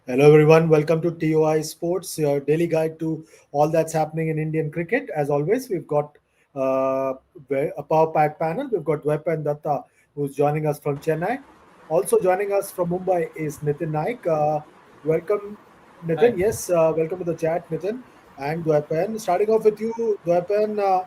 Hello, everyone. Welcome to TOI Sports, your daily guide to all that's happening in Indian cricket. As always, we've got uh, a power pack panel. We've got Dwepan Datta, who's joining us from Chennai. Also joining us from Mumbai is Nitin Naik. Welcome, Nitin. Hi. Yes, welcome to the chat, Nitin and Dwepan. Starting off with you, Dwepan.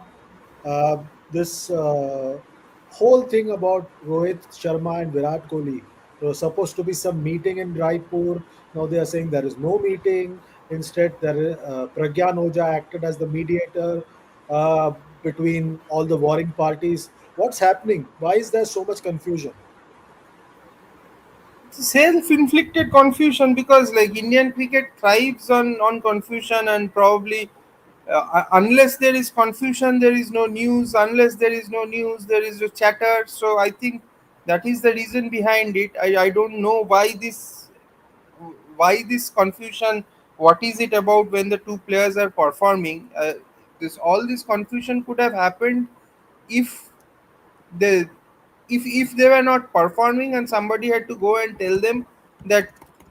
This whole thing about Rohit Sharma and Virat Kohli. There was supposed to be some meeting in Raipur. Now they are saying there is no meeting. Instead, Pragyan Oja acted as the mediator uh, between all the warring parties. What's happening? Why is there so much confusion? Self-inflicted confusion because Indian cricket thrives on confusion and probably unless there is confusion there is no news, unless there is no news there is a chatter. So I think that is the reason behind it. I don't know why this confusion. What is it about when the two players are performing? This all this confusion could have happened if the if they were not performing and somebody had to go and tell them that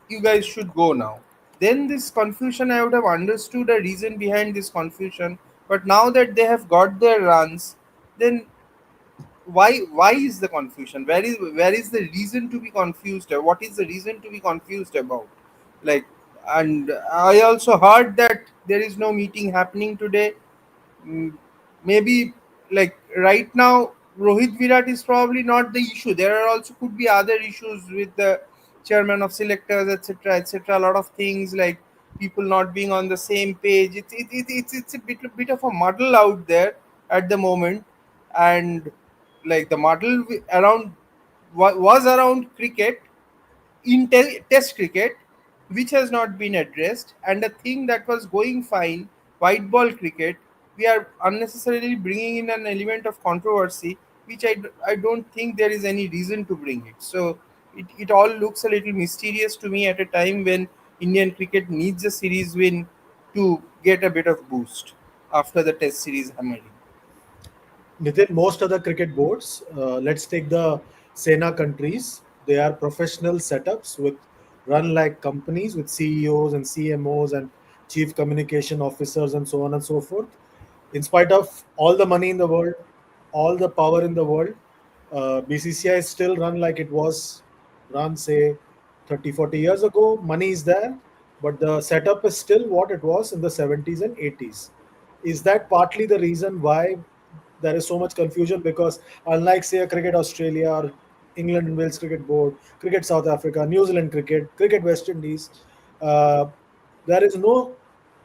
you guys should go now, then this confusion I would have understood a reason behind this confusion. But now that they have got their runs, then why is the confusion? Where is the reason to be confused? What is the reason to be confused about? Like, and I also heard that there is no meeting happening today. Mm, Maybe right now Rohit Virat is probably not the issue. There are also could be other issues with the chairman of selectors, etc., etc. A lot of things like people not being on the same page. It's a bit of a muddle out there at the moment. And the muddle around was around cricket in test cricket, which has not been addressed, and a thing that was going fine, white ball cricket, we are unnecessarily bringing in an element of controversy, which I don't think there is any reason to bring it. So it all looks a little mysterious to me at a time when Indian cricket needs a series win to get a bit of boost after the test series hammering. Nitin, most of the cricket boards, let's take the Sena countries, they are professional setups with run like companies with CEOs and CMOs and chief communication officers and so on and so forth. In spite of all the money in the world, all the power in the world, BCCI is still run like it was run, say, 30, 40 years ago. Money is there, but the setup is still what it was in the 70s and 80s. Is that partly the reason why there is so much confusion? Because unlike, say, a Cricket Australia or England and Wales Cricket Board, Cricket South Africa, New Zealand Cricket West Indies, uh, there is no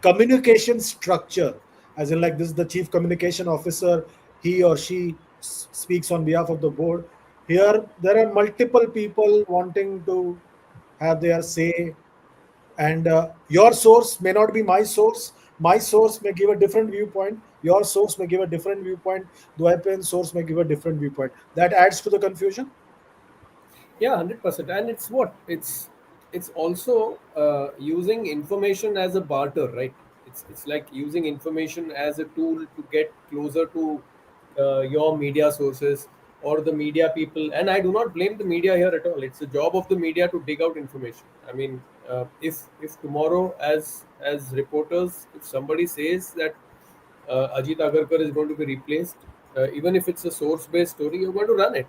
communication structure, as in like this is the chief communication officer, he or she speaks on behalf of the board. Here there are multiple people wanting to have their say, and your source may not be my source. My source may give a different viewpoint, your source may give a different viewpoint, the IPN source may give a different viewpoint. That adds to the confusion. Yeah, 100%. And it's what it's also using information as a barter, right? It's like using information as a tool to get closer to your media sources or the media people. And I do not blame the media here at all. It's the job of the media to dig out information. I mean, if tomorrow, as reporters, if somebody says that Ajit Agarkar is going to be replaced, even if it's a source-based story, you're going to run it.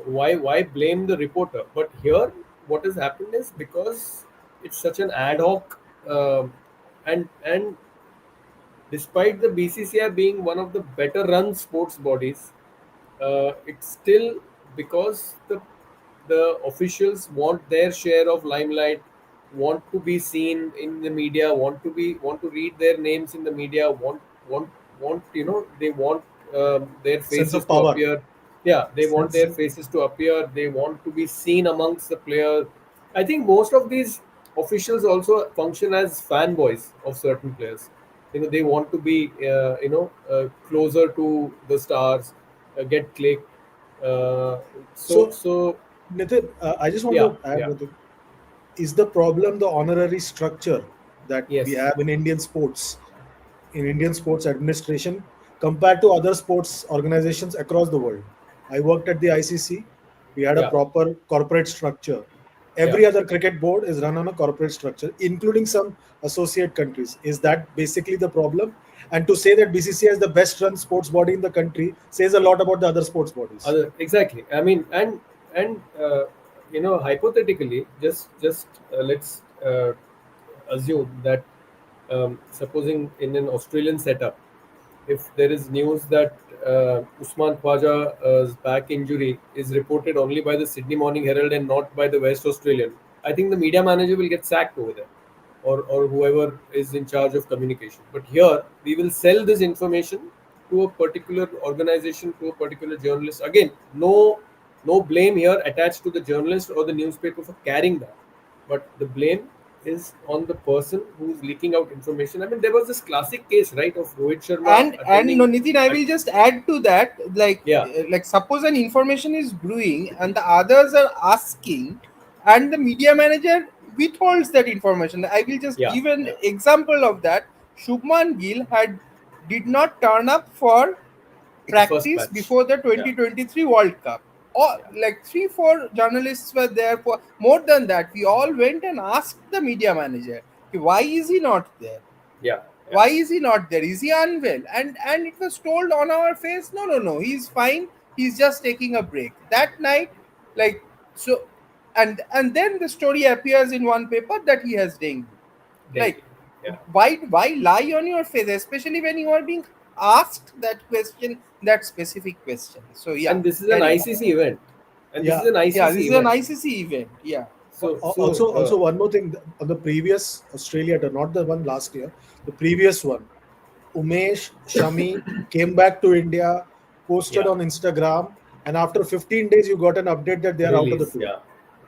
Why blame the reporter? But here, what has happened is because it's such an ad hoc, and despite the BCCI being one of the better run sports bodies, it's still because the officials want their share of limelight, want to be seen in the media, want to read their names in the media, want they want their Sense faces of to power. appear. Yeah, they want Sense. their faces to appear. They want to be seen amongst the players. I think most of these officials also function as fanboys of certain players. They want to be closer to the stars, get clicked. Uh, so So, so Nitin, I just want yeah, to add yeah, one thing. Is the problem the honorary structure that we yes. have in Indian sports, in Indian sports administration, compared to other sports organizations across the world? I worked at the ICC. We had a Yeah. proper corporate structure. Yeah. every other cricket board is run on a corporate structure, including some associate countries. Is that basically the problem? And to say that BCCI is the best run sports body in the country says a lot about the other sports bodies. Other, exactly. I mean, and hypothetically, just let's assume that, supposing in an Australian setup, if there is news that Usman Khwaja's back injury is reported only by the Sydney Morning Herald and not by the West Australian, I think the media manager will get sacked over there, or whoever is in charge of communication. But here, we will sell this information to a particular organization, to a particular journalist. Again, no blame here attached to the journalist or the newspaper for carrying that, but the blame is on the person who's leaking out information. I mean, there was this classic case, right, of Rohit Sharma And no, attending. Nitin, I will just add to that, Yeah, like suppose an information is brewing and the others are asking, and the media manager withholds that information. I will just yeah, give an yeah. example of that. Shubman Gill did not turn up for The first practice match. before the Yeah, 2023 World Cup. Or yeah, like 3 4 journalists were there. For more than that, we all went and asked the media manager, why is he not there? yeah, yeah, Why is he not there? Is he unwell? And it was told on our face, no, no, no, he's fine, he's just taking a break that night. Like, so, and then the story appears in one paper that he has dengue. dengue. Like, Yeah. why lie on your face, especially when you are being asked that question, that specific question? So yeah, And this is an carry on. ICC event. And this is Yeah. an Yeah, ICC this is an event. ICC event. Yeah. So Also, one more thing on the previous Australia tour, not the one last year, the previous one. Umesh, Shami came back to India, posted yeah, on Instagram, and after 15 days, you got an update that they are out of the release. tour. Yeah,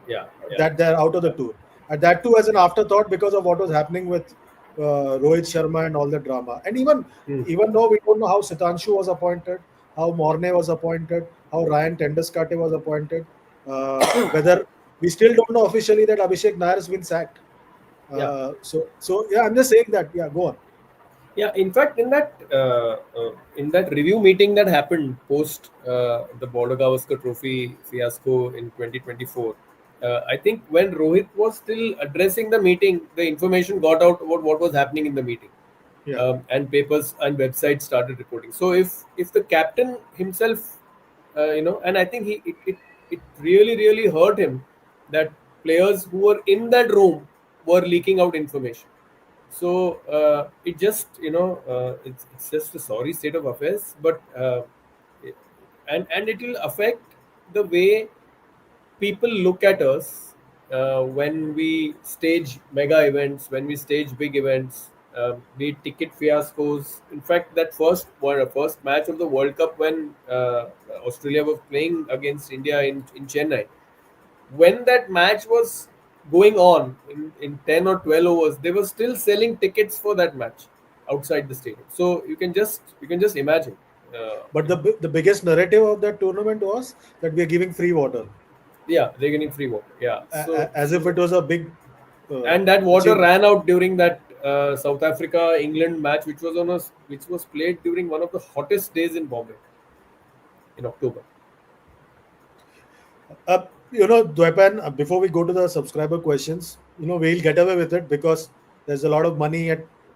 yeah, yeah, That they're out of the yeah. tour. And that too as an afterthought because of what was happening with Rohit Sharma and all the drama. And Hmm. even though we don't know how Sitanshu was appointed, how Morne was appointed, how Ryan Tenduskate was appointed, whether we still don't know officially that Abhishek Nair has been sacked. Yeah. So yeah, I'm just saying that. Yeah, go on. Yeah, in fact, in that review meeting that happened post the Border Gavaskar Trophy fiasco in 2024, I think when Rohit was still addressing the meeting, the information got out about what was happening in the meeting, Yeah. and papers and websites started reporting. So if the captain himself, and I think it really hurt him that players who were in that room were leaking out information. So it just, it's just a sorry state of affairs, but it- and it will affect the way people look at us when we stage mega events, when we stage big events, be it ticket fiascos. In fact, that first match of the World Cup when Australia was playing against India in Chennai, when that match was going on in 10 or 12 overs, they were still selling tickets for that match outside the stadium. So you can just imagine. But the biggest narrative of that tournament was that we are giving free water, Yeah, they're getting free water. Yeah. So as if so it was a big and that water achievement. ran out during that South Africa England match, which was played during one of the hottest days in Bombay in October. Dwaipan, before we go to the subscriber questions, we'll get away with it because there's a lot of money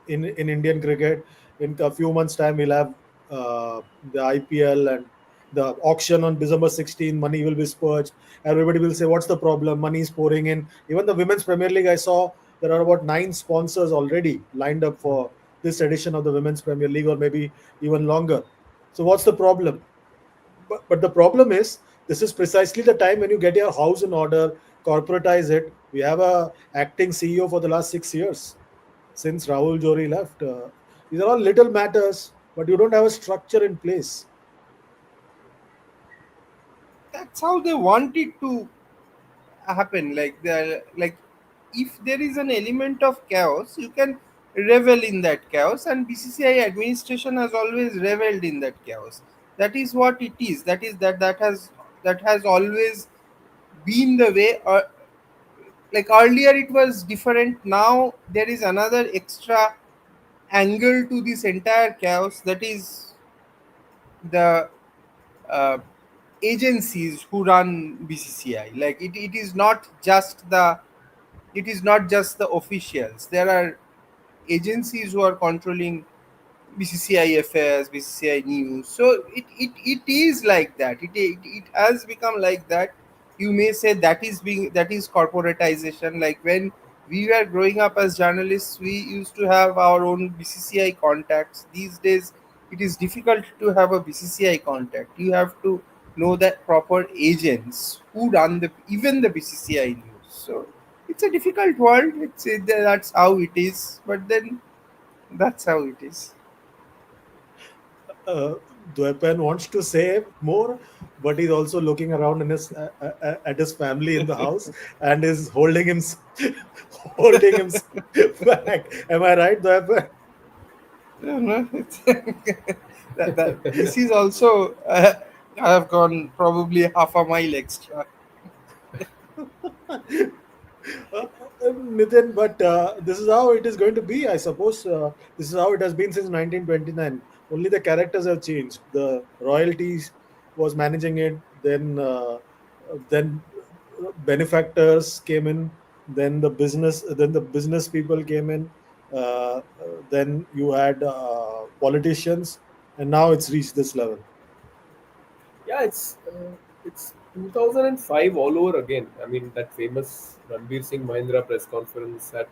in Indian cricket. In a few months' time, we'll have the IPL and the auction on December 16. Money will be spurged. Everybody will say, "What's the problem? Money is pouring in." Even the Women's Premier League, I saw there are about 9 sponsors already lined up for this edition of the Women's Premier League, or maybe even longer. So, what's the problem? But the problem is this is precisely the time when you get your house in order, corporatize it. We have a acting CEO for the last 6 years since Rahul Jori left. These are all little matters, but you don't have a structure in place. That's how they want it to happen. Like, if there is an element of chaos, you can revel in that chaos, and BCCI administration has always reveled in that chaos. That is what it is. That has always been the way. Like, earlier it was different, now there is another extra angle to this entire chaos, that is the uh, agencies who run BCCI. Like it is not just the officials. There are agencies who are controlling BCCI affairs, BCCI news. So it is like that. It has become like that. You may say that is corporatization. Like when we were growing up as journalists, we used to have our own BCCI contacts. These days, it is difficult to have a BCCI contact. You have to know that proper agents who run the even the BCCI news. So it's a difficult world. That's how it is. But then that's how it is. uh, Dwepen wants to say more, but he's also looking around in his at his family in the house and is holding him holding him back. Am I right, Dwepen? Yeah, no, this is also I have gone probably half a mile extra. Nitin, but this is how it is going to be, I suppose. This is how it has been since 1929. Only the characters have changed. The royalties was managing it, then benefactors came in, then the business people came in, then you had politicians, and now it's reached this level. Yeah, it's 2005 all over again. I mean, that famous Ranbir Singh Mahindra press conference at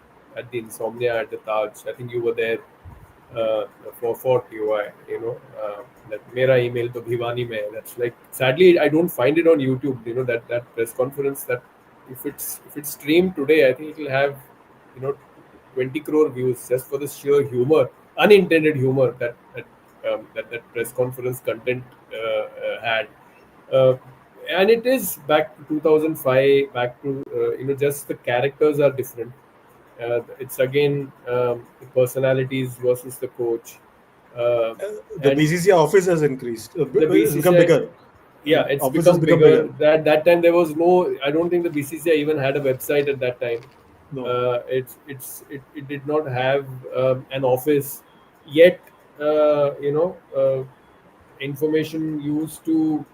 the Insomnia at the Taj. I think you were there for TOI. That Mera email to Bhivani mein. That's like sadly I don't find it on YouTube. That press conference. That if it's streamed today, I think it will have you know 20 crore views just for the sheer humor, unintended humor that press conference content had. Uh, and it is back to 2005, back to just the characters are different. It's again the personalities versus the coach, uh, The and BCCI office has increased, the it's become BCCI, bigger. yeah, it's Office has become become bigger. bigger. That time there was no. I don't think the BCCI even had a website at that time. No. It did not have an office yet. Information used to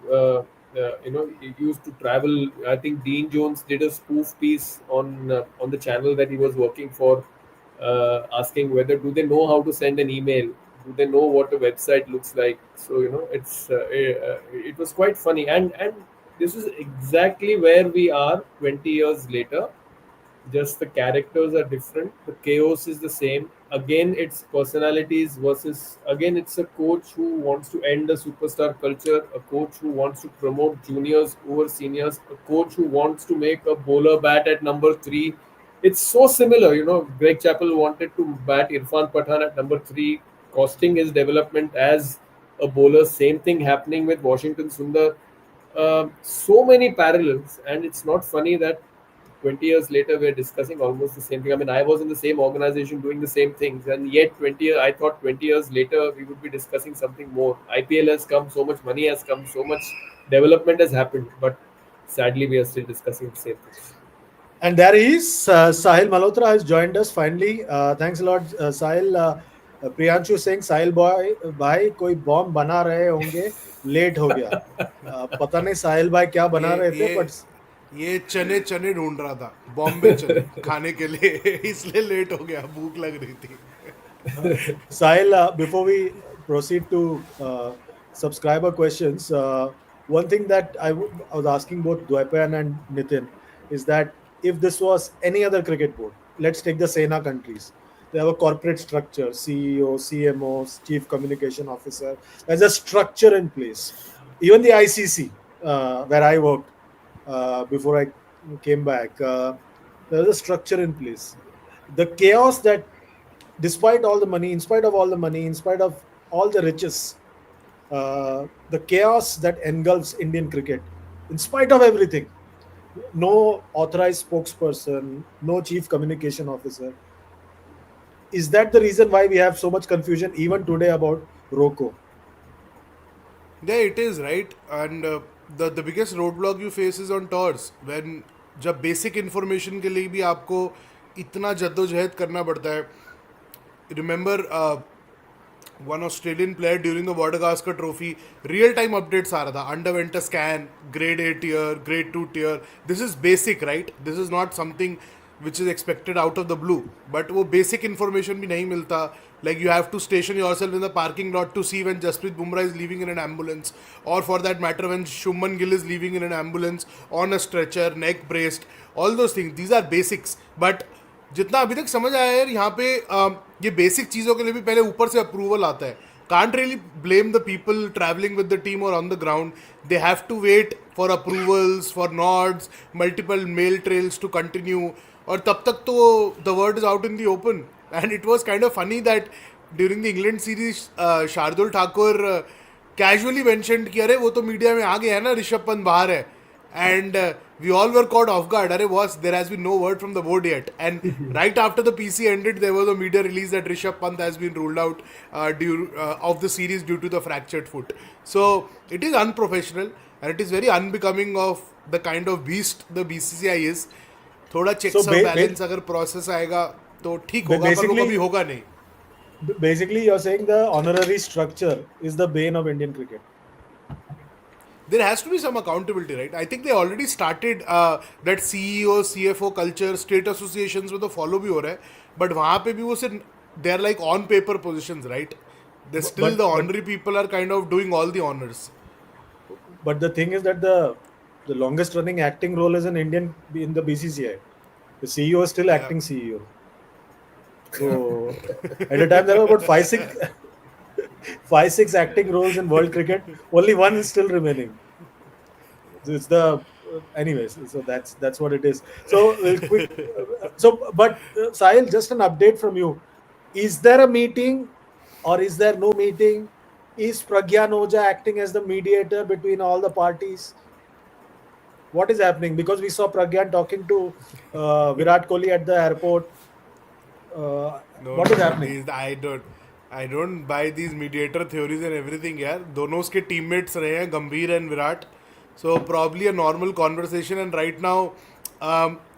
it used to travel. I think Dean Jones did a spoof piece on the channel that he was working for, asking whether do they know how to send an email, do they know what a website looks like. So it was quite funny, and this is exactly where we are 20 years later, just the characters are different, the chaos is the same. Again it's personalities versus, again it's a coach who wants to end the superstar culture, a coach who wants to promote juniors over seniors, a coach who wants to make a bowler bat at number 3. It's so similar. Greg Chappell wanted to bat Irfan Pathan at number 3, costing his development as a bowler. Same thing happening with Washington Sundar. So many parallels, and it's not funny that 20 years later we're discussing almost the same thing. I mean, I was in the same organization doing the same things, and yet I thought 20 years later we would be discussing something more. IPL has come, so much money has come, so much development has happened, but sadly we are still discussing the same things. And there he is. Sahil Malhotra has joined us finally. Thanks a lot, Sahil. Priyanshu saying साहिल भाई कोई bomb बना रहे होंगे, late हो गया. पता नहीं साहिल भाई क्या बना ये रहे थे, ये बट ये चने चने ढूंढ रहा था, बॉम्बे चने खाने के लिए इसलिए लेट हो गया, भूख लग रही थी. Sahil, before we proceed to subscriber questions, one thing that I was asking both Dwaipan and Nitin is that if this was any other cricket board, let's take the Sena countries. They have a corporate structure, CEO, CMO, Chief Communication Officer. There's a structure in place. Even the ICC, where I worked before I came back, there's a structure in place. The chaos that despite all the money, in spite of all the money, in spite of all the riches, the chaos that engulfs Indian cricket, in spite of everything, no authorized spokesperson, no chief communication officer. Is that the reason why we have so much confusion even today about Roko? Yeah, it is right. And the biggest roadblock you face is on tours, when जब basic information के लिए भी आपको इतना जद्दोजहद करना पड़ता है. Remember one Australian player during the Madagascar Trophy, real time updates aa raha tha. Underwent a scan, grade A tier, grade 2 tier. This is basic, right? This is not something which is expected out of the blue. But वो basic information भी नहीं मिलता. Like you have to station yourself in the parking lot to see when Jasprit Bumrah is leaving in an ambulance, or for that matter when Shubman Gill is leaving in an ambulance on a stretcher, neck braced. All those things. These are basics. But जितना अभी तक समझ आया यार यहाँ पे ये basic चीज़ों के लिए भी पहले ऊपर से अप्रूवल आता है. Can't really blame the people traveling with the team or on the ground. They have to wait for approvals, for nods, multiple mail trails to continue. और तब तक तो the word is out in the open. And it was kind of funny that during the England series, Shardul Thakur casually mentioned कि अरे वो तो media में आ गया है ना, ऋषभ पंत बाहर है. And we all were caught off guard. Arey, there has been no word from the board yet. And right after the PC ended, there was a media release that Rishabh Pant has been ruled out of the series due to the fractured foot. So it is unprofessional and it is very unbecoming of the kind of beast the BCCI is. थोड़ा checks So और balance अगर process आएगा तो ठीक होगा, पर वो कभी होगा नहीं. Basically, you're saying the honorary structure is the bane of Indian cricket. There has to be some accountability, right? I think they already started that CEO, CFO culture, state associations with the follow भी हो रहा है, but वहाँ पे भी वो सिर्फ they are like on paper positions, right? They still the honorary people are kind of doing all the honors. But the thing is that the longest running acting role is an Indian in the BCCI. The CEO is still acting CEO. So at a time there were about five, six acting roles in world cricket. Only one is still remaining. So it's the anyways. So that's what it is. So quick. Sahil, just an update from you. Is there a meeting, or is there no meeting? Is Pragyan Oja acting as the mediator between all the parties? What is happening? Because we saw Pragyan talking to Virat Kohli at the airport. What is happening? I don't buy these mediator theories and everything यार. दोनों उसके teammates रहे हैं, गंभीर and Virat. So probably a normal conversation, and right now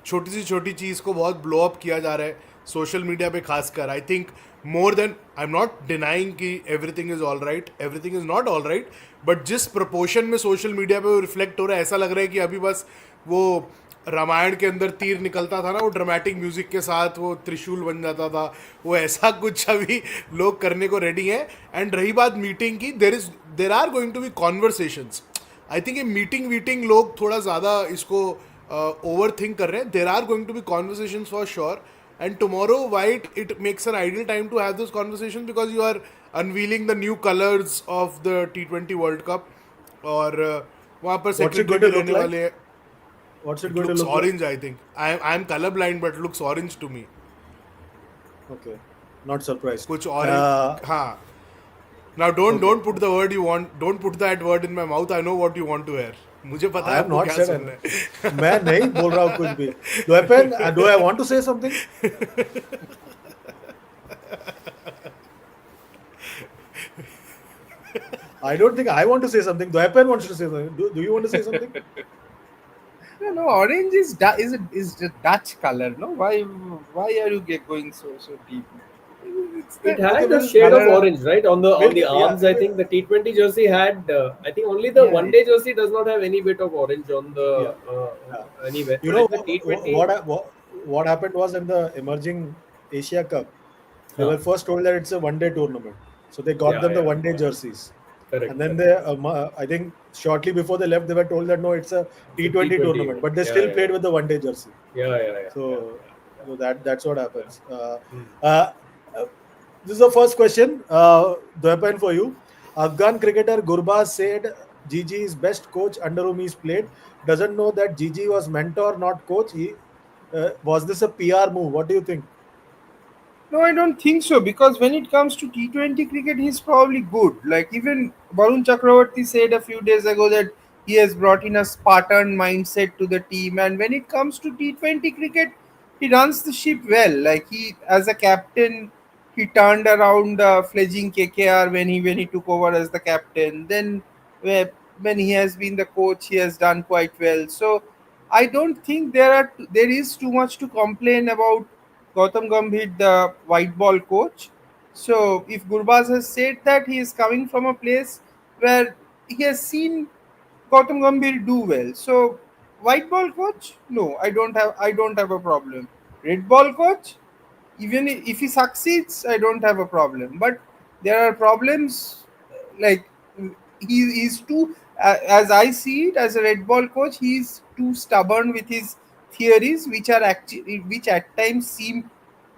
छोटी सी छोटी चीज़ को बहुत blow up किया जा रहा है सोशल मीडिया पे खासकर. I think more than, I'm not denying कि everything is all right, everything is not all right, but जिस proportion में सोशल मीडिया पे वो रिफ्लेक्ट हो रहा है, ऐसा लग रहा है कि अभी बस वो रामायण के अंदर तीर निकलता था ना, वो ड्रामेटिक म्यूजिक के साथ वो त्रिशूल बन जाता था, वो ऐसा कुछ अभी लोग करने को रेडी हैं. एंड रही बात मीटिंग की, there are going to be conversations. I think ये मीटिंग लोग थोड़ा ज़्यादा इसको ओवर थिंक कर रहे हैं. There are going to be conversations for sure. And tomorrow white it makes an ideal time to have this conversation because you are unveiling the new colours of the T20 world cup. और वहाँ पर secretary रहने वाले हैं. What's it It going to looks look orange, like? I think. I'm colorblind, but it looks orange to me. Okay, not surprised. कुछ orange. हाँ. Now don't put the word you want. Don't put that word in my mouth. I know what you want to hear. मुझे पता I है have आपको not क्या said सुनना है. मैं नहीं बोल रहा हूँ कुछ भी. Do I want to say something? I don't think I want to say something. Dwaypen wants to say something. Do you want to say something? No, orange is a Dutch color. No, why are you going so deep? It's It the had Okay, a well, shade of color- orange, right? On the Maybe, arms, yeah. I think the T20 jersey had. I think only the Yeah. one-day jersey does not have any bit of orange on the Yeah. anywhere. You But know in the T20, what happened was in the emerging Asia Cup, they were first told that it's a one-day tournament, so they got them the one-day jerseys. correct. And then they, I think shortly before they left, they were told that no, it's a T20 tournament, but they still played with the one-day jersey. Yeah. So that's what happens. This is the first question, Dwaypan, for you. Afghan cricketer Gurbaz said Gigi is best coach under whom he's played. Doesn't know that Gigi was mentor, not coach. Was this a PR move? What do you think? No, I don't think so, because when it comes to T20 cricket, he's probably good. Like even Varun Chakravarti said a few days ago that he has brought in a Spartan mindset to the team, and when it comes to T20 cricket, he runs the ship well. Like he, as a captain, he turned around fledgling KKR when he took over as the captain. Then when he has been the coach, he has done quite well. So I don't think there is too much to complain about Gautam Gambhir, the white ball coach. So if Gurbaz has said that he is coming from a place where he has seen Gautam Gambhir do well, so white ball coach, no, I don't have a problem. Red ball coach, even if he succeeds, I don't have a problem. But there are problems like he's too, as I see it, as a red ball coach, he's too stubborn with his theories, which are actually, which at times seem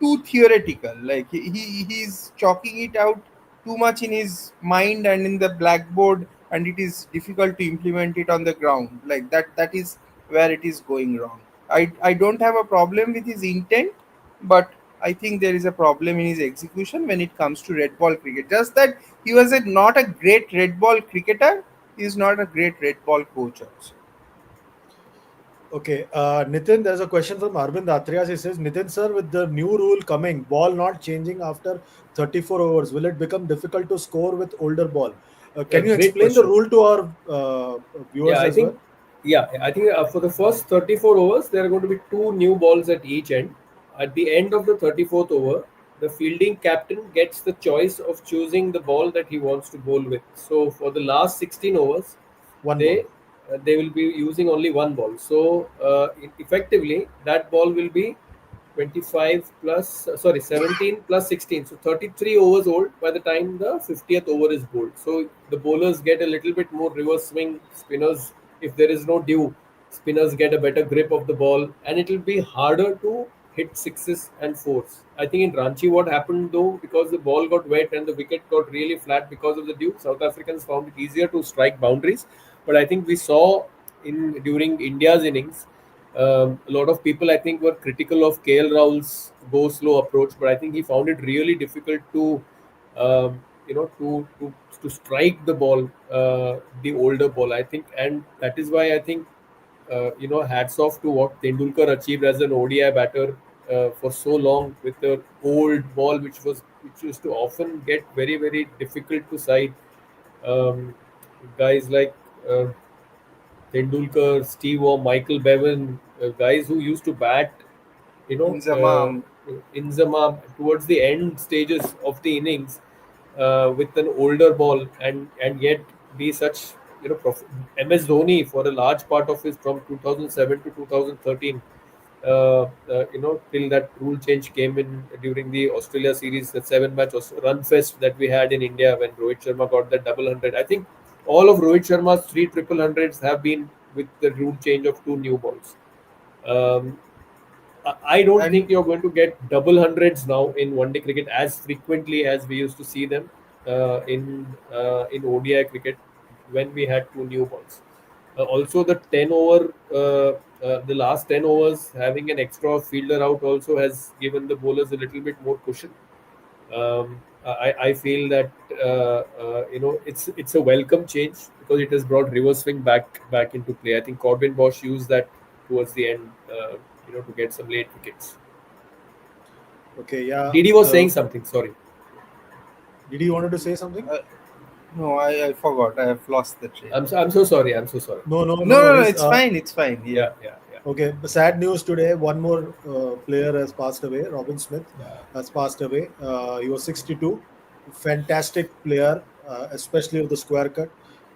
too theoretical. Like he's chalking it out too much in his mind and in the blackboard, and it is difficult to implement it on the ground. Like that is where it is going wrong. I don't have a problem with his intent, but I think there is a problem in his execution when it comes to red ball cricket. Just that he was not a great red ball cricketer. He is not a great red ball coach also. Okay, Nitin, there's a question from Arvind Atrias. He says, Nitin sir, with the new rule coming, ball not changing after 34 overs, will it become difficult to score with older ball? Can you Great explain the question. rule to our Yeah, viewers I as think well? yeah, I think for the first 34 overs, there are going to be two new balls at each end. At the end of the 34th over, the fielding captain gets the choice of choosing the ball that he wants to bowl with. So for the last 16 overs, One ball. they they will be using only one ball. So effectively, that ball will be 25 plus sorry 17 plus 16, so 33 overs old by the time the 50th over is bowled. So the bowlers get a little bit more reverse swing. Spinners, if there is no dew, spinners get a better grip of the ball, and it will be harder to hit sixes and fours. I think in Ranchi, what happened though, because the ball got wet and the wicket got really flat because of the dew, South Africans found it easier to strike boundaries. But I think we saw in during India's innings, a lot of people, I think, were critical of KL Rahul's go slow approach, but I think he found it really difficult to, to strike the ball, the older ball. I think, and that is why I think, hats off to what Tendulkar achieved as an ODI batter for so long with the old ball, which used to often get very very difficult to side. Um, Guys like. Tendulkar, Steve Waugh, Michael Bevan, guys who used to bat, you know, Inzamam. Inzama towards the end stages of the innings with an older ball, and yet be such, MS Dhoni for a large part of his from 2007 to 2013. Till that rule change came in during the Australia series, the seven-match run fest that we had in India when Rohit Sharma got that double hundred. I think all of Rohit Sharma's three triple hundreds have been with the rule change of two new balls. Um, I don't And think you're going to get double hundreds now in one day cricket as frequently as we used to see them in ODI cricket when we had two new balls. Also, the 10 over, the last 10 overs, having an extra fielder out also has given the bowlers a little bit more cushion. I feel that it's a welcome change because it has brought reverse swing back into play. I think Corbin Bosch used that towards the end, to get some late wickets. Okay, yeah. Didi was saying something. Sorry, Did you wanted to say something? uh, no, I forgot. I have lost the train. I'm so sorry. I'm so sorry. No, no, No, no no, no. worries. It's fine. It's fine. Yeah. Yeah, yeah, yeah, Okay, sad news today. One more player has passed away. Robin Smith yeah. has passed away. He was 62. Fantastic player, especially with the square cut.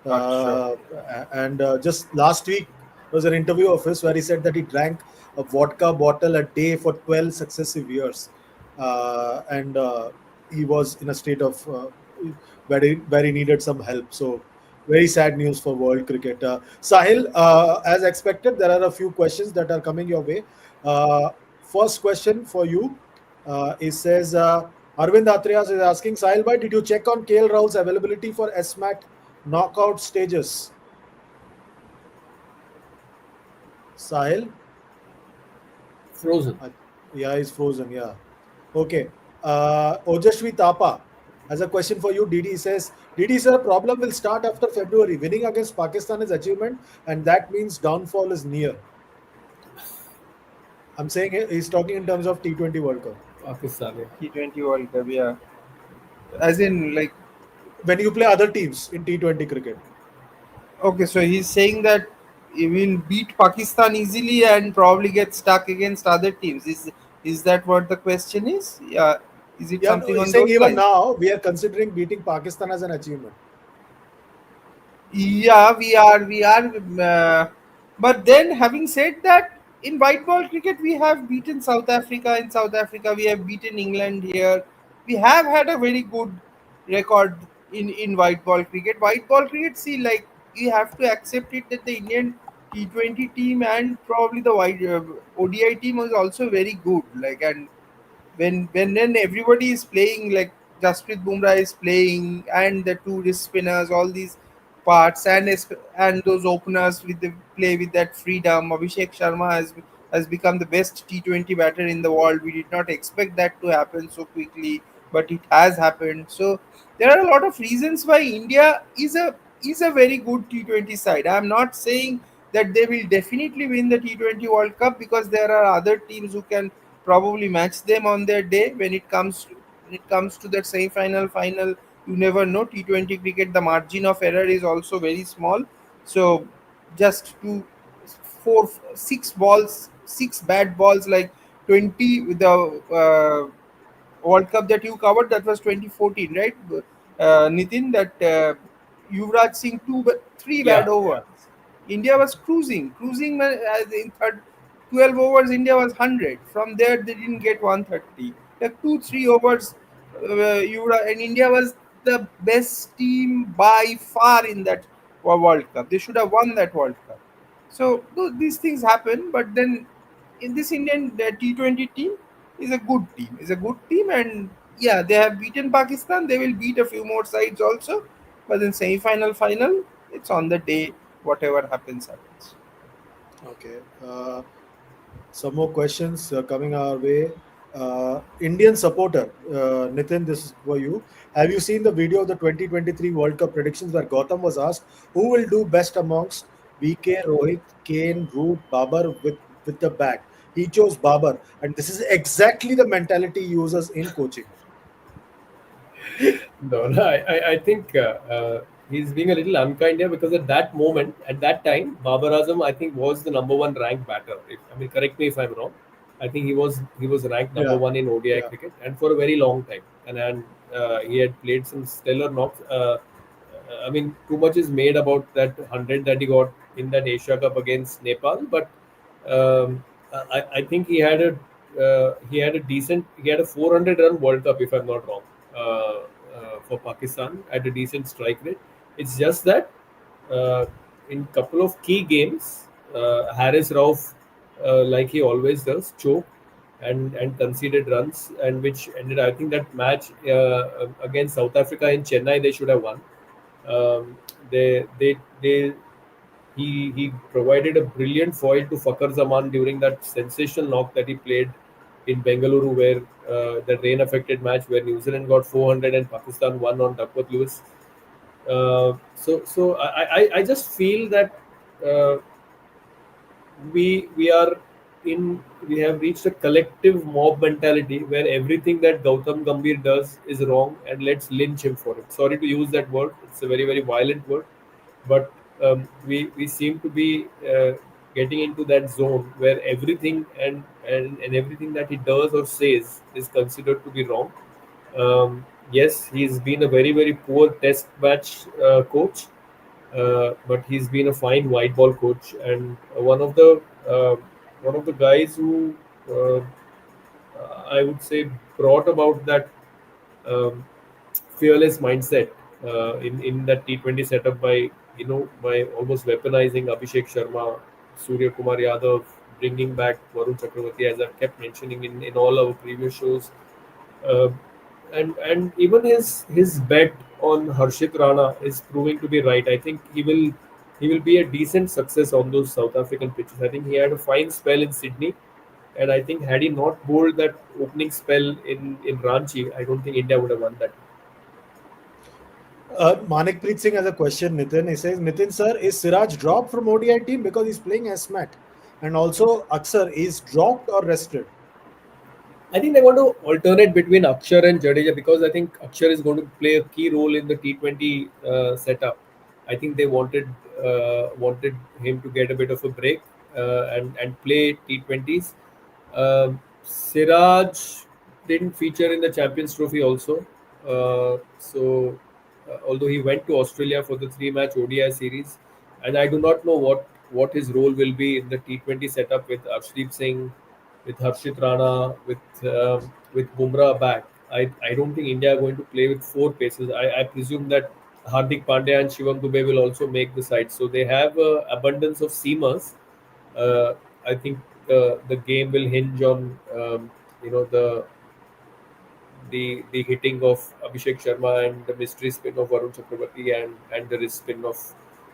Sure. Uh, and just last week, there was an interview of his where he said that he drank a vodka bottle a day for 12 successive years. And he was in a state of where he needed some help. So, very sad news for world cricket. Sahil, as expected, there are a few questions that are coming your way. First question for you. It says Arvind Atrias is asking, Sahil bhai, did you check on KL Rahul's availability for SMAT knockout stages? Sahil? Frozen. Uh, yeah, he's frozen. Yeah. Okay. Ojashwi Tapa has a question for you. Didi says, Didi sir, problem will start after February. Winning against Pakistan is achievement, and that means downfall is near. I'm saying he's talking in terms of T20 World Cup. Pakistan. Yeah. T20 World Cup. Yeah. As in, like, When you play other teams in T20 cricket. okay, so he's saying that he will beat Pakistan easily and probably get stuck against other teams. Is that what the question is? Yeah. Is it Yeah, no, something he's on saying those even lines? now we are considering beating Pakistan as an achievement. Yeah, we are. But then, having said that, in white ball cricket, we have beaten South Africa. In South Africa, we have beaten England here. We have had a very good record in white ball cricket. White ball cricket, see, like you have to accept it that the Indian T20 team and probably the white ODI team was also very good. Like, and when then everybody is playing, like Jasprit Bumrah is playing and the two wrist spinners, all these parts, and those openers with the play with that freedom. Abhishek Sharma has become the best T20 batter in the world. We did not expect that to happen so quickly, but it has happened. So there are a lot of reasons why India is a very good T20 side. I'm not saying that they will definitely win the T20 World Cup, because there are other teams who can probably match them on their day. When it comes to that semi-final, final, you never know. T20 cricket, the margin of error is also very small. So just two, four, six balls, six bad balls, like 20 with the World Cup that you covered, that was 2014, right? Nitin, that Yuvraj Singh three bad Yeah, yeah. overs. India was cruising in 12 overs. India was 100. From there, they didn't get 130. Like 2 3 overs, and India was the best team by far in that World Cup. They should have won that World Cup. So these things happen, but then in this Indian T20 team is a good team. Is a good team, and yeah, they have beaten Pakistan. They will beat a few more sides also, but in semi-final, final, it's on the day. Whatever happens, happens. Okay. Some more questions coming our way. Indian supporter, Nitin, this is for you. Have you seen the video of the 2023 World Cup predictions where Gautam was asked who will do best amongst VK, Rohit, Kane, Root, Babar with the bat? He chose Babar, and this is exactly the mentality he uses in coaching. No, no, I think he's being a little unkind here because at that moment, at that time, Babar Azam, I think, was the number one ranked batter. I mean, correct me if I'm wrong. I think he was ranked number Yeah, one in ODI yeah. cricket, and for a very long time. And he had played some stellar knocks. I mean, too much is made about that 100 that he got in that Asia Cup against Nepal, but I think he had a 400 run World Cup, if I'm not wrong, for Pakistan at a decent strike rate. It's just that uh, in couple of key games, Harris Rauf, like he always does, choked and conceded runs, and which ended. I think that match against South Africa in Chennai, they should have won. Um, they he provided a brilliant foil to Fakhar Zaman during that sensational knock that he played in Bengaluru, where that rain-affected match where New Zealand got 400 and Pakistan won on Duckworth Lewis. So I just feel that uh, we are in we have reached a collective mob mentality where everything that Gautam Gambhir does is wrong and let's lynch him for it. Sorry to use that word; it's a very very violent word, but we seem to be getting into that zone where everything and everything that he does or says is considered to be wrong. Yes, he's been a very very poor test match coach, but he's been a fine white ball coach and uh, one of the guys who uh, I would say brought about that um, fearless mindset in that T20 setup by almost weaponizing Abhishek Sharma, Surya Kumar Yadav, bringing back Varun Chakravarti, as I've kept mentioning in all our previous shows. Uh, and even his bet on Harshit Rana is proving to be right. I think he will be a decent success on those South African pitches. I think he had a fine spell in Sydney, and I think had he not bowled that opening spell in Ranchi, I don't think India would have won that. Manik Preet Singh has a question, Nitin. He says, Nitin sir, is Siraj dropped from ODI team because he's playing as Mat? And also, Aksar is dropped or rested? I think they want to alternate between Akshar and Jadeja because I think Akshar is going to play a key role in the T20 setup. I think they wanted him to get a bit of a break and play T20s. Siraj, didn't feature in the Champions Trophy also. Although he went to Australia for the three-match ODI series, and I do not know what his role will be in the T20 setup with Arshdeep Singh, with Harshit Rana, with Bumrah back. I don't think India are going to play with four paces. I presume that Hardik Pandya and Shivam Dubey will also make the side. So they have abundance of seamers. Uh, I think the game will hinge on you know the hitting of Abhishek Sharma and the mystery spin of Varun Chakravarti and the wrist spin of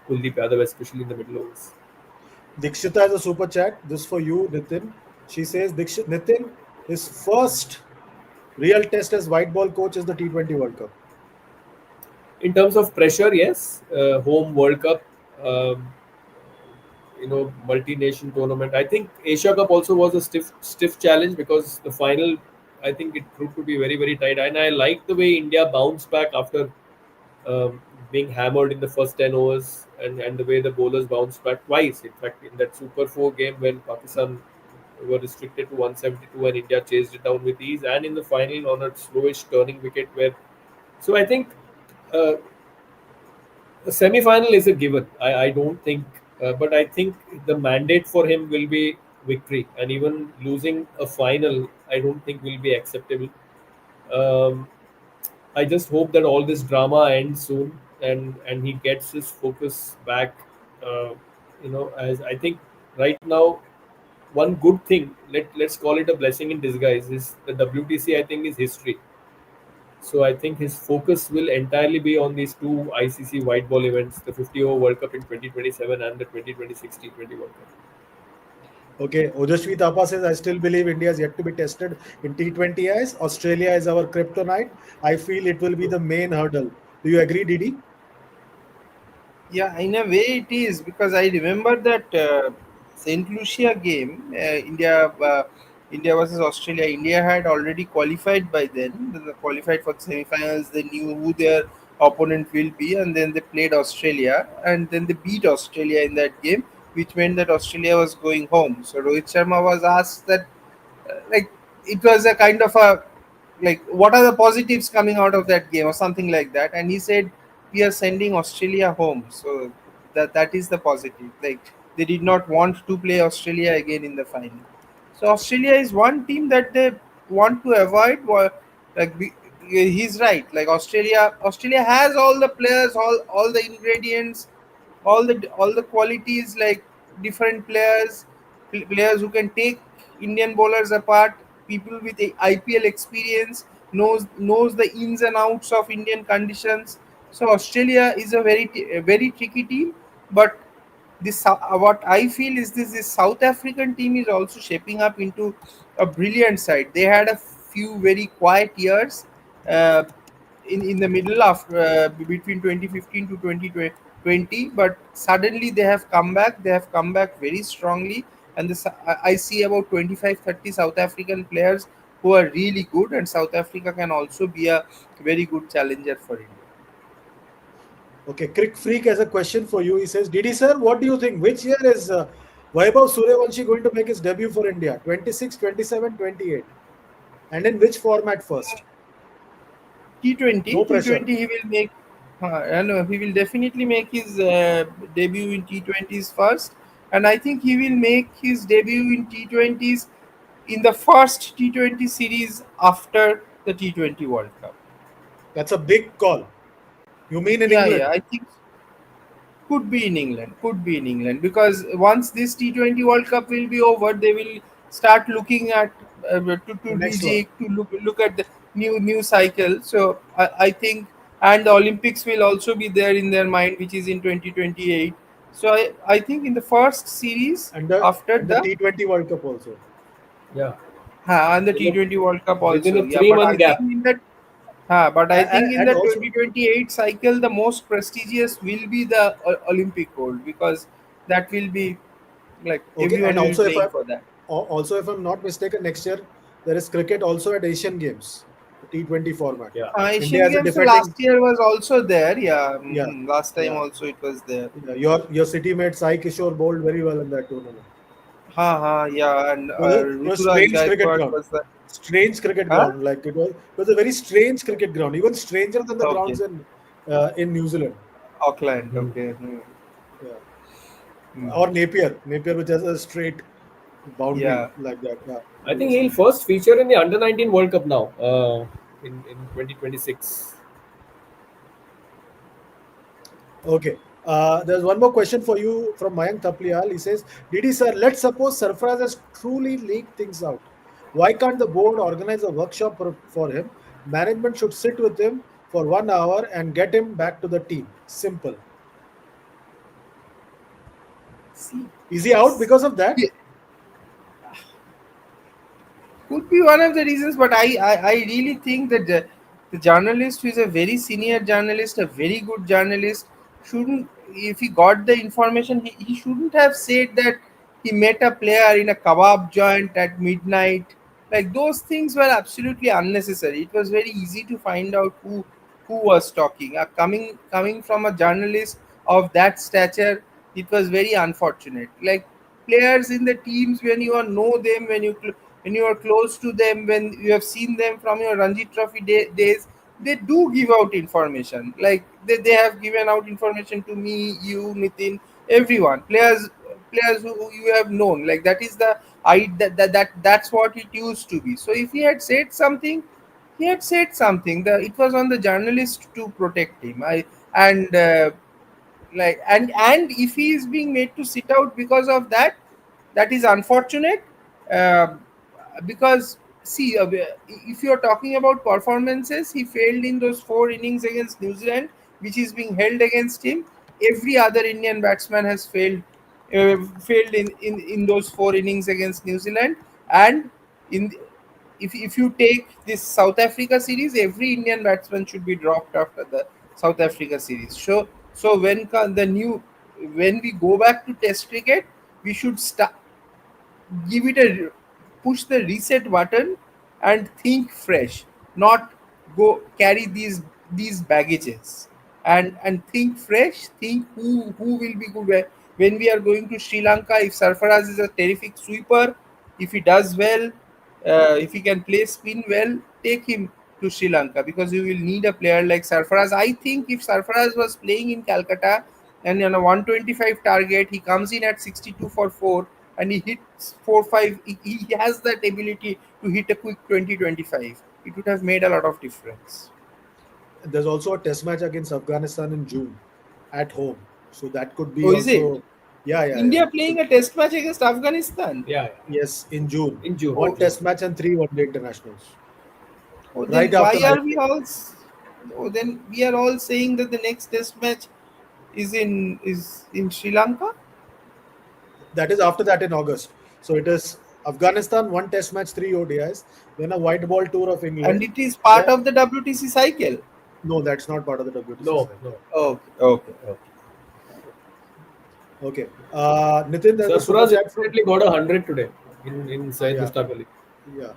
Kuldeep Yadav, especially in the middle overs. Dikshita has a super chat. This for you, Nitin. She says, Nitin, his first real test as white ball coach is the T20 World Cup. In terms of pressure, yes, home World Cup, um, multi-nation tournament. I think Asia Cup also was a stiff challenge because the final, I think it proved to be very very tight, and I like the way India bounced back after um, being hammered in the first 10 overs, and the way the bowlers bounced back twice. In fact, in that Super 4 game when Pakistan were restricted to 172 and India chased it down with ease, and in the final on a slowish turning wicket where. So I think uh, the semi-final is a given. I don't think, but I think the mandate for him will be victory, and even losing a final, I don't think will be acceptable. Um, I just hope that all this drama ends soon, and he gets his focus back. Uh, as I think right now, one good thing, let's call it a blessing in disguise, is the WTC. I think is history. So I think his focus will entirely be on these two ICC white ball events, the 50 over World Cup in 2027 and the 2026 T20 World Cup. Okay, Ojashvi Thapa says, I still believe India is yet to be tested in T20Is. Australia is our kryptonite. I feel it will be the main hurdle. Do you agree, Didi? Yeah, in a way it is because I remember that Saint Lucia game, India versus Australia. India had already qualified by then. They qualified for the semi-finals. They knew who their opponent will be, and then they played Australia, and then they beat Australia in that game, which meant that Australia was going home. So Rohit Sharma was asked that like it was a kind of a like what are the positives coming out of that game or something like that, and he said we are sending Australia home. So that is the positive. Like they did not want to play Australia again in the final. So Australia is one team that they want to avoid. Like he's right. Like Australia has all the players, all the ingredients, all the qualities, like different players, players who can take Indian bowlers apart, people with a IPL experience, knows the ins and outs of Indian conditions. So Australia is a very tricky team, but what I feel is this South African team is also shaping up into a brilliant side. They had a few very quiet years uh, in the middle of between 2015 to 2020, but suddenly they have come back. They have come back very strongly, and I see about 25-30 South African players who are really good, and South Africa can also be a very good challenger for India. Okay, Crick Freak has a question for you. He says, Didi sir, what do you think? Which year is Vaibhav Suryavanshi going to make his debut for India? 26, 27, 28? And in which format first? T20, No pressure. T20 he will make. And he will definitely make his debut in T20s first, and I think he will make his debut in T20s in the first T20 series after the T20 World Cup. That's a big call. You mean in Yeah, yeah, England? I think could be in England, because once this T20 World Cup will be over, they will start looking at to The next one. rejig, to look at the new cycle. So I think, and the Olympics will also be there in their mind, which is in 2028. So I think in the first series And the after and the the T20 World Cup also. Yeah, and the within T20 World Cup within also. a Yeah, three month gap. but I think in And the also, 2028 cycle, the most prestigious will be the Olympic gold, because that will be like okay, and everyone will be also playing for that. also if I'm not mistaken, next year there is cricket also at Asian Games, the T20 format. Yeah, India Asian as a Games last defending, year was also there. Yeah, yeah, last time yeah, also it was there. yeah. Your city mate Sai Kishore bowled very well in that tournament. Yeah, and It was a Ruturaj strange cricket Gaikwad ground. was there. strange cricket Huh? ground. Like it was a very strange cricket ground, even stranger than the Okay. grounds in New Zealand. Auckland. Hmm. Okay. Hmm. Yeah. Hmm. Or Napier, which has a straight boundary Yeah. like that. Yeah, I think obviously. he'll first feature in the Under 19 World Cup now, in 2026. Okay. There's one more question for you from Mayank Taplial. He says, Didi sir, let's suppose Sarfaraz has truly leaked things out. Why can't the board organize a workshop for him? Management should sit with him for 1 hour and get him back to the team. Simple. See. Is he out because of that? Yeah, could be one of the reasons, but I really think that the journalist who is a very senior journalist, a very good journalist, shouldn't, if he got the information, he shouldn't have said that he met a player in a kebab joint at midnight. Like those things were absolutely unnecessary. It was very easy to find out who was talking. Coming from a journalist of that stature, it was very unfortunate. Like players in the teams, when you know them, when you are close to them, when you have seen them from your Ranji Trophy days, they do give out information. Like they have given out information to me, you, Nitin, everyone. Players who you have known. Like that is the that's what it used to be. So if he had said something, he had said something. It was on the journalist to protect him. And like and if he is being made to sit out because of that, that is unfortunate. Um because see, if you are talking about performances, he failed in those 4 innings against New Zealand, which is being held against him. Every other Indian batsman has failed in those 4 innings against New Zealand. And in if you take this South Africa series, every Indian batsman should be dropped after the South Africa series. So when we go back to Test cricket, we should start, give it a push the reset button and think fresh, not go carry these baggages, and think fresh, think who will be good. When we are going to Sri Lanka, if Sarfaraz is a terrific sweeper, if he does well, if he can play spin well, take him to Sri Lanka, because you will need a player like Sarfaraz. I think if Sarfaraz was playing in Calcutta and on a 125 target, he comes in at 62 for 4 and he hits 4 5, he has that ability to hit a quick 20 25. It would have made a lot of difference. There's also a test match against Afghanistan in June at home. So that could be Oh, is it? also, yeah, yeah, yeah. India So, playing a test match against Afghanistan? Yeah, yes, in June. in June. One test match and three one day internationals. Oh, Right then why after are we IPL. all? Oh, then we are all saying that the next test match is in Sri Lanka, That is after that in August. So it is Afghanistan, one test match, three ODIs, then a white ball tour of and England. it is part Then, of the WTC cycle. no, that's not part of the WTC No, cycle. no. Okay, okay, okay. Okay. Nitin, there's a super Sarfaraz chat from, definitely got 100 today in Syed yeah, Mustaq Ali. yeah.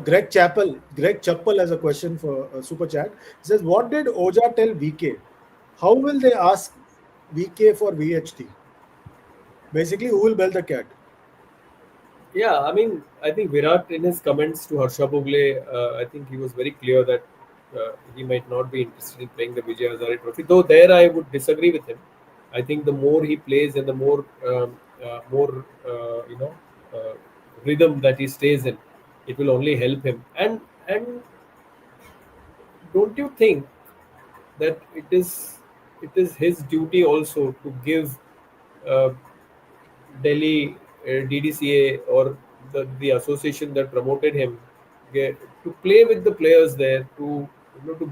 Greg Chappell has a question for super chat. He says, "What did Oja tell VK? How will they ask VK for VHT? Basically, who will bell the cat?" Yeah, I mean, I think Virat in his comments to Harsha Bhogle, I think he was very clear that he might not be interested in playing the Vijay Hazare Trophy. Though there, I would disagree with him. I think the more he plays and the more rhythm that he stays in, it will only help him. And don't you think that it is his duty also to give uh, Delhi DDCA or the association that promoted him to play with the players there, to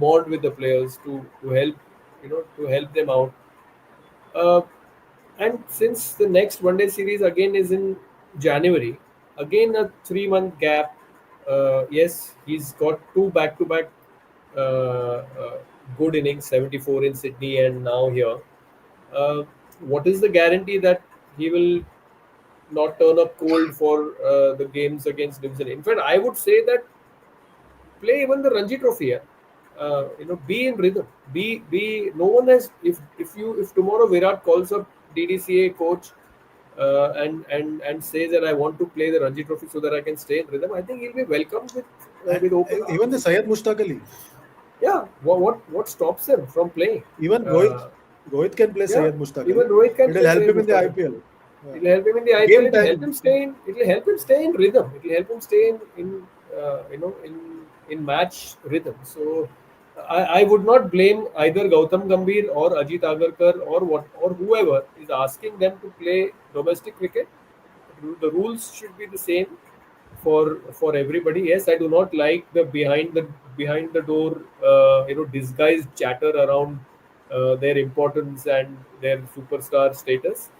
bond with the players, to help to help them out. Uh, and since the next one day series again is in January, again a 3 month gap. Yes, he's got two back to back good innings, 74 in Sydney and now here. Uh, what is the guarantee that he will not turn up cold for the games against New Zealand? In fact, I would say that play even the Ranji Trophy. Yeah? Be in rhythm. Be. No one has. If tomorrow Virat calls up DDCA coach and says that I want to play the Ranji Trophy so that I can stay in rhythm, I think he'll be welcomed with open Even the arms. Syed Mushtaq Ali, Yeah, what stops him from playing? even Uh, Rohit can play yeah, Syed Mushtaq even Ali. Rohit can It'll play help Syed him in the Mushtaq. IPL. Yeah. It'll help him in the IPL. Game It'll help him time. stay in. It'll help him stay in rhythm. It'll help him stay in match rhythm. So I would not blame either Gautam Gambhir or Ajit Agarkar or whoever is asking them to play domestic cricket. The rules should be the same for everybody. Yes, I do not like the behind the door disguised chatter around their importance and their superstar status,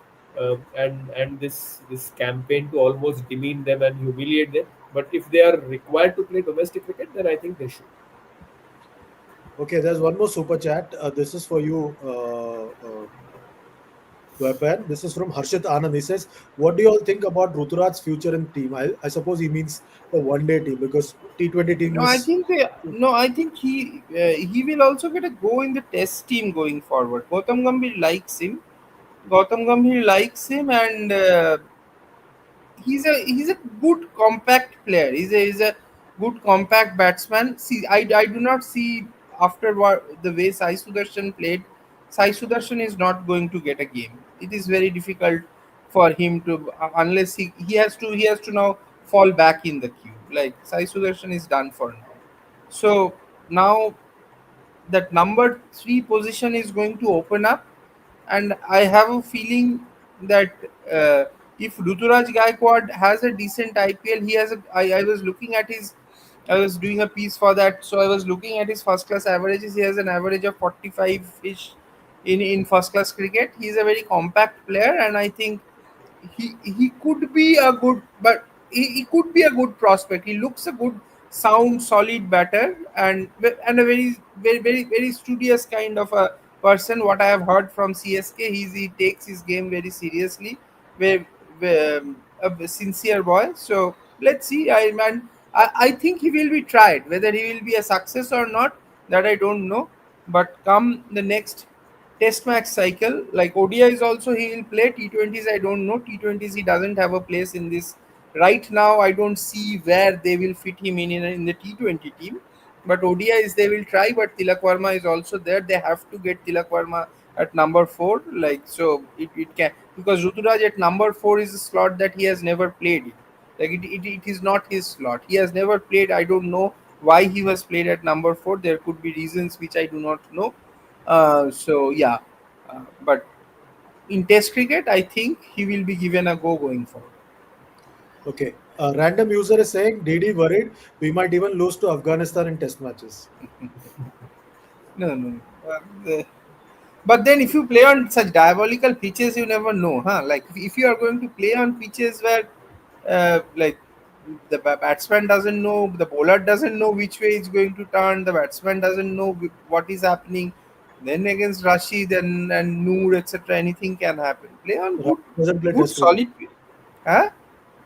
and this campaign to almost demean them and humiliate them. But if they are required to play domestic cricket, then I think they should. Okay, there's one more super chat. This is for you, Weapon. This is from Harshit Anand. He says, "What do you all think about Ruturaj's future in team?" I suppose he means the one-day team because T20 team No, I is think no, I think he will also get a go in the test team going forward. Gautam Gambhir likes him, and he's a good compact player. He's a good compact batsman. See, I do not see after the way Sai Sudarshan played. Sai Sudarshan is not going to get a game. It is very difficult for him to unless he has to now fall back in the queue. Like Sai Sudarshan is done for now. So now that number three position is going to open up, and I have a feeling that if Ruturaj Gaikwad has a decent IPL, he has a. I was looking at his. I was doing a piece for that, so I was looking at his first class averages. He has an average of 45 ish in first class cricket. He's a very compact player, and I think he could be a good, but he could be a good prospect. He looks a good, sound, solid batter, and a very studious kind of a person. What I have heard from CSK, he takes his game very seriously, a sincere boy. So let's see. I think he will be tried. Whether he will be a success or not, that I don't know. But come the next test match cycle, like ODIs also he will play. T20s I don't know. T20s he doesn't have a place in this right now. I don't see where they will fit him in the T20 team. But ODIs they will try. But Tilak Verma is also there. They have to get Tilak Verma at number four. Like so, it can, because Ruturaj at number four is a slot that he has never played in. Like it is not his slot. He has never played. I don't know why he was played at number four. There could be reasons which I do not know. So yeah, but in Test cricket, I think he will be given a go going forward. okay. A random user is saying, "DD worried we might even lose to Afghanistan in Test matches." No, no. But then, if you play on such diabolical pitches, you never know, huh? Like if you are going to play on pitches where, like the batsman doesn't know, the bowler doesn't know which way it's going to turn, the batsman doesn't know what is happening. Then against Rashid and Noor, etc., anything can happen. Play on Rashid doesn't play good Test cricket. solid, huh?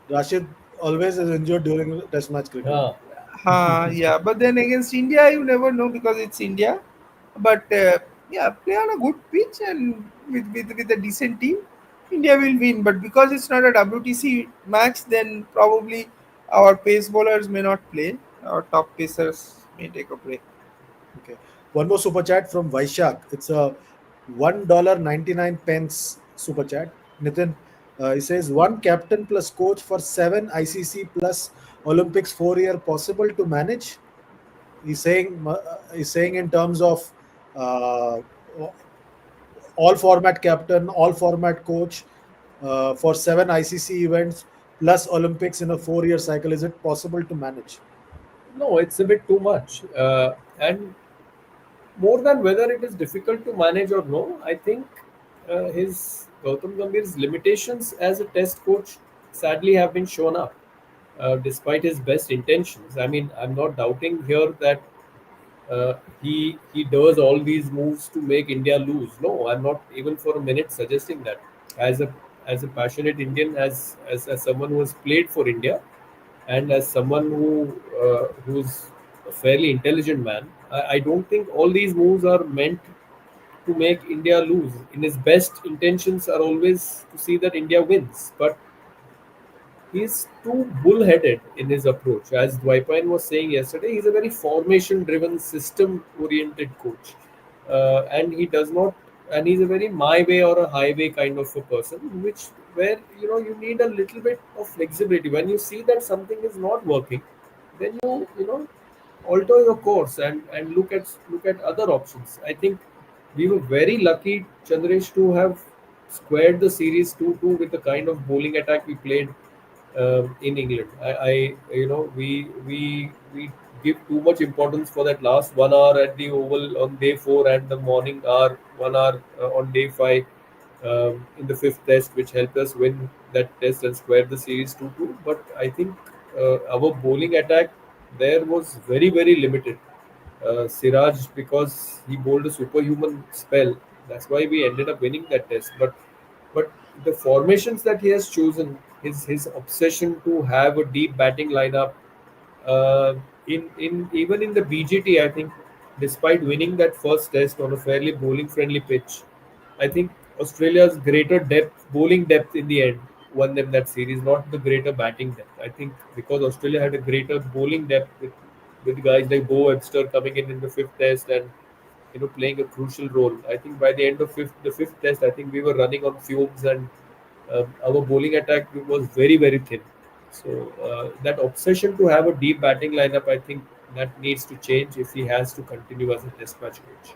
Rashid always is injured during Test match cricket. Yeah. Yeah, but then against India, you never know because it's India. But yeah, play on a good pitch and with a decent team, India will win. But because it's not a WTC match, then probably our pace bowlers may not play. Our top pacers may take a break. Okay. One more super chat from Vaishak. It's a $1.99 super chat. Nitin, he says one captain plus coach for seven ICC plus Olympics 4 year possible to manage. He's saying in terms of uh, all format captain, all format coach for seven ICC events plus Olympics in a 4 year cycle. Is it possible to manage? No, it's a bit too much. And more than whether it is difficult to manage or no, I think his Gautam Gambhir's limitations as a test coach sadly have been shown up, despite his best intentions. I mean, I'm not doubting here that he does all these moves to make India lose. No, I'm not even for a minute suggesting that. As a passionate Indian, as someone who has played for India, and as someone who's a fairly intelligent man, I don't think all these moves are meant to make India lose. In his best intentions are always to see that India wins, but he's too bullheaded in his approach. As Dwaipain was saying yesterday, he's a very formation-driven, system-oriented coach, and he does not. And he's a very my way or a highway kind of a person, which where you need a little bit of flexibility. When you see that something is not working, then you alter your course and look at other options. I think we were very lucky, Chandresh, to have squared the series 2-2 with the kind of bowling attack we played in England. We give too much importance for that last 1 hour at the Oval on day 4 and the morning hour 1 hour on day 5 in the fifth test, which helped us win that test and square the series 2-2. But I think our bowling attack there was very, very limited. Siraj, because he bowled a superhuman spell, that's why we ended up winning that test. But the formations that he has chosen, his obsession to have a deep batting lineup, in even in the BGT, I think, despite winning that first test on a fairly bowling friendly pitch, I think Australia's greater depth, bowling depth in the end, won them that series, not the greater batting depth. I think because Australia had a greater bowling depth with guys like Bo Webster coming in the fifth test and playing a crucial role. I think by the end of the fifth test, I think we were running on fumes and our bowling attack was very, very thin. So that obsession to have a deep batting lineup, I think that needs to change if he has to continue as a test match coach.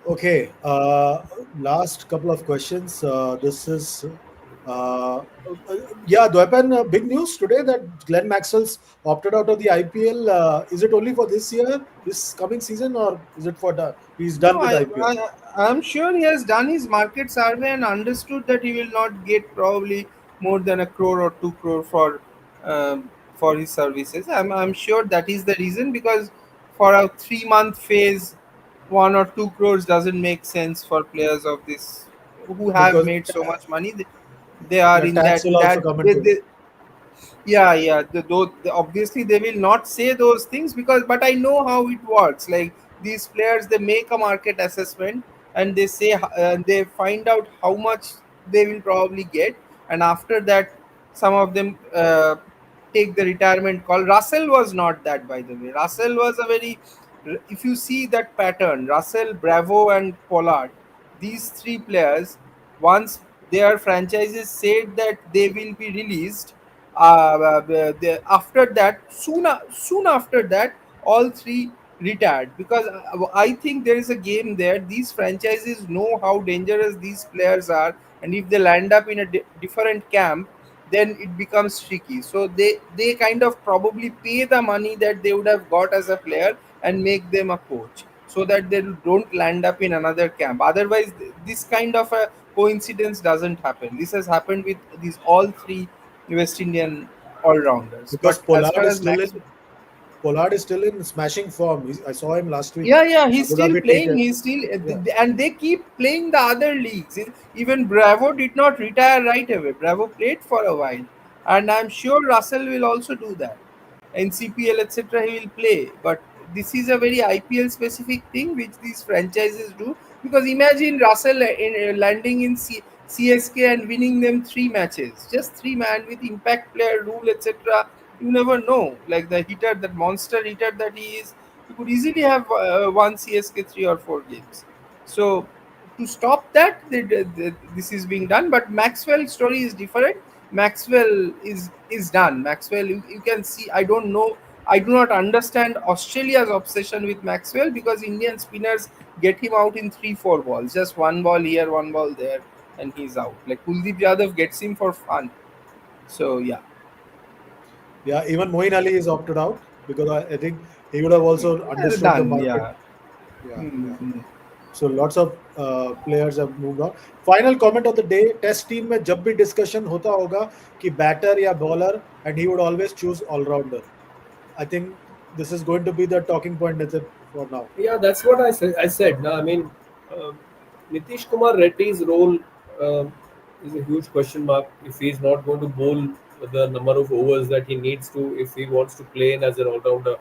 Okay, last couple of questions. This is, yeah, Dwepan, big news today that Glenn Maxwell's opted out of the IPL. Is it only for this year, this coming season, or is it for he's No, done with IPL? I'm sure he has done his market survey and understood that he will not get probably more than a crore or 2 crore for his services. I'm sure that is the reason, because for a 3 month phase, 1 or 2 crores doesn't make sense for players of this who have Because made so much money. They are the in tax will also that come into it. yeah, yeah. Obviously, they will not say those things, because, but I know how it works. Like, these players, they make a market assessment and they say, they find out how much they will probably get, and after that, some of them take the retirement call. Russell was not that, by the way. Russell was a very, if you see that pattern, Russell, Bravo, and Pollard, these three players, once their franchises said that they will be released, after that, soon after that, all three retired, because I think there is a game there. These franchises know how dangerous these players are, and if they land up in a different camp, then it becomes tricky. So they kind of probably pay the money that they would have got as a player and make them a coach, so that they don't land up in another camp. Otherwise, this kind of a coincidence doesn't happen. This has happened with these all three West Indian all rounders. Because But as far as Max, Pollard is still in smashing form. I saw him last week. yeah, yeah, he's Abu still Dhabi playing. T10. He's still, Yeah, and they keep playing the other leagues. Even Bravo did not retire right away. Bravo played for a while, and I'm sure Russell will also do that. In CPL, etc., he will play. But this is a very IPL specific thing which these franchises do. Because imagine Russell landing in CSK and winning them 3 matches, just 3 man with impact player rule, etc. You never know. Like the hitter, that monster hitter that he is, he could easily have won CSK 3 or 4 games. So to stop that, this is being done. But Maxwell's story is different. Maxwell is done. Maxwell, you can see. I don't know. I do not understand Australia's obsession with Maxwell, because Indian spinners get him out in 3 4 balls, just one ball here, one ball there, and he's out. Like Kuldeep Yadav gets him for fun. So yeah, yeah. Even Moeen Ali is opted out because I think he would have also understood the done. market. Yeah. Yeah, yeah. Hmm. So lots of players have moved on. Final comment of the day: test team में जब भी discussion होता होगा कि batter या bowler, and he would always choose all rounder. I think this is going to be the talking point, Nitin, for now. Yeah, that's what I said. No, I mean, um Nitish Kumar Reddy's role is a huge question mark if he's not going to bowl the number of overs that he needs to if he wants to play in as an all-rounder.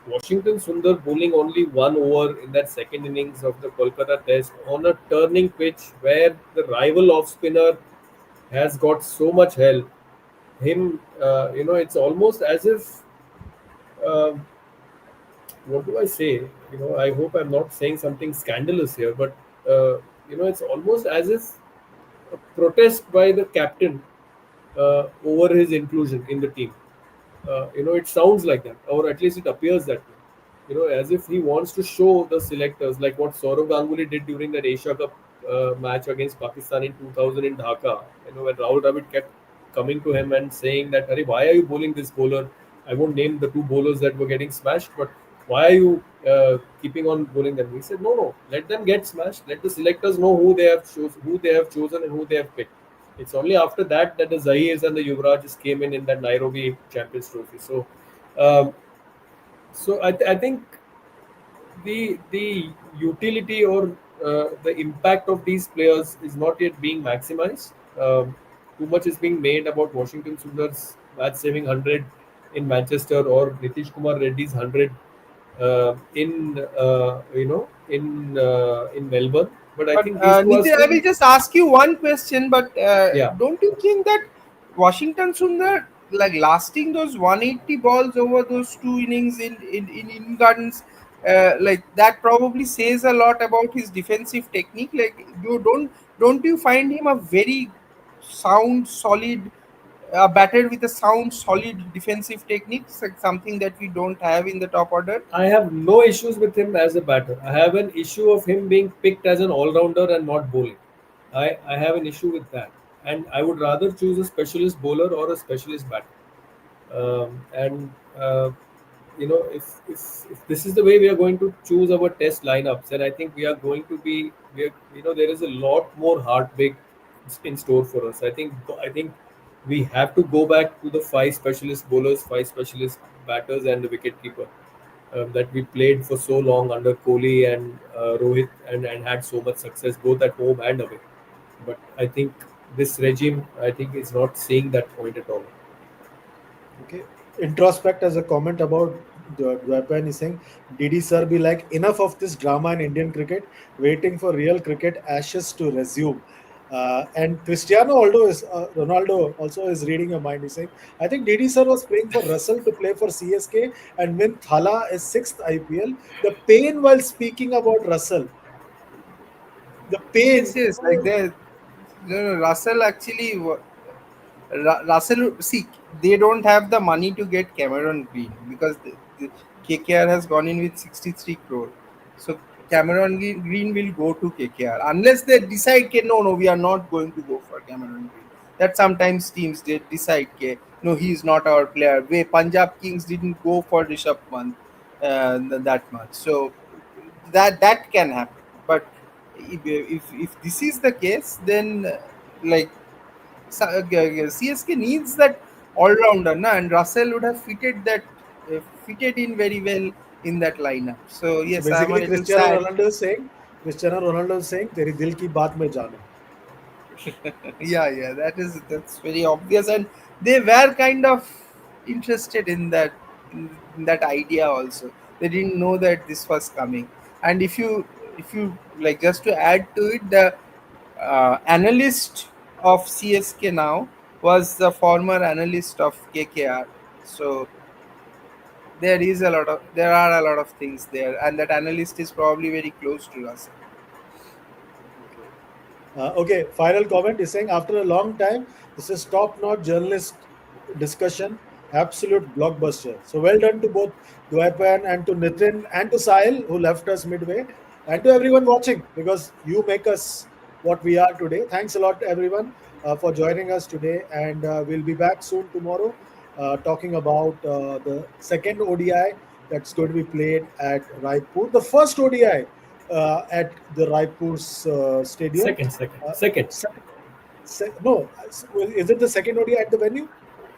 Washington Sundar bowling only 1 over in that second innings of the Kolkata Test on a turning pitch where the rival off spinner has got so much help. It's almost as if, uh, what do I say? I hope I'm not saying something scandalous here, but it's almost as if a protest by the captain over his inclusion in the team. It sounds like that, or at least it appears that way. As if he wants to show the selectors, like what Saurav Ganguly did during that Asia Cup match against Pakistan in 2000 in Dhaka. When Rahul Dravid kept coming to him and saying that, "Arey, why are you bowling this bowler?" I won't name the two bowlers that were getting smashed, but why are you keeping on bowling them? He said, "No, no, let them get smashed. Let the selectors know who they have chosen, and who they have picked." It's only after that that the Zahirs and the Yuvrajs came in that Nairobi Champions Trophy. Um, I think the utility or the impact of these players is not yet being maximized. Too much is being made about Washington Sundar's match saving 100 in Manchester or Nitish Kumar Reddy's 100 in Melbourne. But I But think these two are Nitin, I still, will just ask you one question. But yeah. don't you think that Washington Sundar, like lasting those 180 balls over those two innings in Gardens, like that probably says a lot about his defensive technique. Like you don't you find him a very sound, solid batter with a sound, solid defensive techniques, like something that we don't have in the top order? I have no issues with him as a batter. I have an issue of him being picked as an all-rounder and not bowling. I have an issue with that, and I would rather choose a specialist bowler or a specialist batter. And if this is the way we are going to choose our test lineups, then I think there is a lot more heartbreak in store for us. I think we have to go back to the five specialist bowlers, five specialist batters, and the wicket keeper that we played for so long under Kohli and Rohit, and had so much success both at home and away. But I think this regime, I think, is not seeing that point at all. Okay. Introspect as a comment about the Dwapan is saying, "Did sir be like enough of this drama in Indian cricket, waiting for real cricket ashes to resume?" And Cristiano Ronaldo also is reading your mind. He's saying, "I think Didi sir was praying for Russell to play for CSK and win Thala his sixth IPL. The pain while speaking about Russell, the Yes, pain." yes. Like they, no, no, Russell actually. Russell, see, they don't have the money to get Cameron Green because the KKR has gone in with 63 crore. So Green will go to KKR unless they decide, "Okay, no, no, we are not going to go for Cameron Green." That sometimes teams they decide, "Okay, no, he is not our player." Way Punjab Kings didn't go for Rishabh Pant that much. So that can happen. But if this is the case, then like CSK needs that all rounder, na, and Russell would have fitted in very well in that lineup. So So yes, I'm a basically, little sad. Cristiano Ronaldo is saying, "तेरी दिल की बात में जानो." Yeah, yeah, that's very obvious, and they were kind of interested in that idea also. They didn't know that this was coming. And if you like, just to add to it, the analyst of CSK now was the former analyst of KKR. So there are a lot of things there, and that analyst is probably very close to us. Okay. Okay, final comment is saying, "After a long time, this is top-notch journalist discussion, absolute blockbuster." So well done to both Dwaipan and to Nitin and to Sahil who left us midway, and to everyone watching because you make us what we are today. Thanks a lot, everyone, for joining us today, and we'll be back soon tomorrow, talking about the second ODI that's going to be played at Raipur, the first ODI at the Raipur's stadium. Second. Se- no, is it the second ODI at the venue?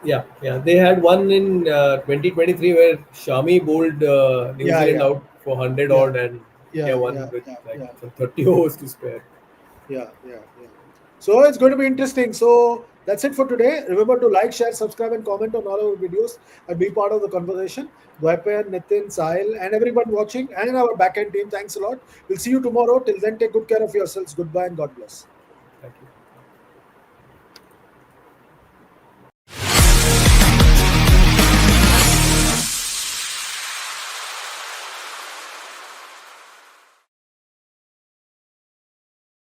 Yeah, yeah. They had one in 2023 where Shami bowled New Yeah, Zealand yeah, out for 100 yeah, odd, and India yeah, won yeah, with yeah, like yeah, some 30 overs to spare. yeah, yeah, yeah. So it's going to be interesting. So That's it for today. Remember to like, share, subscribe, and comment on all our videos and be part of the conversation. Dwaipan, Nitin, Sahil, and everyone watching, and our backend team, thanks a lot. We'll see you tomorrow. Till then, take good care of yourselves. Goodbye and God bless.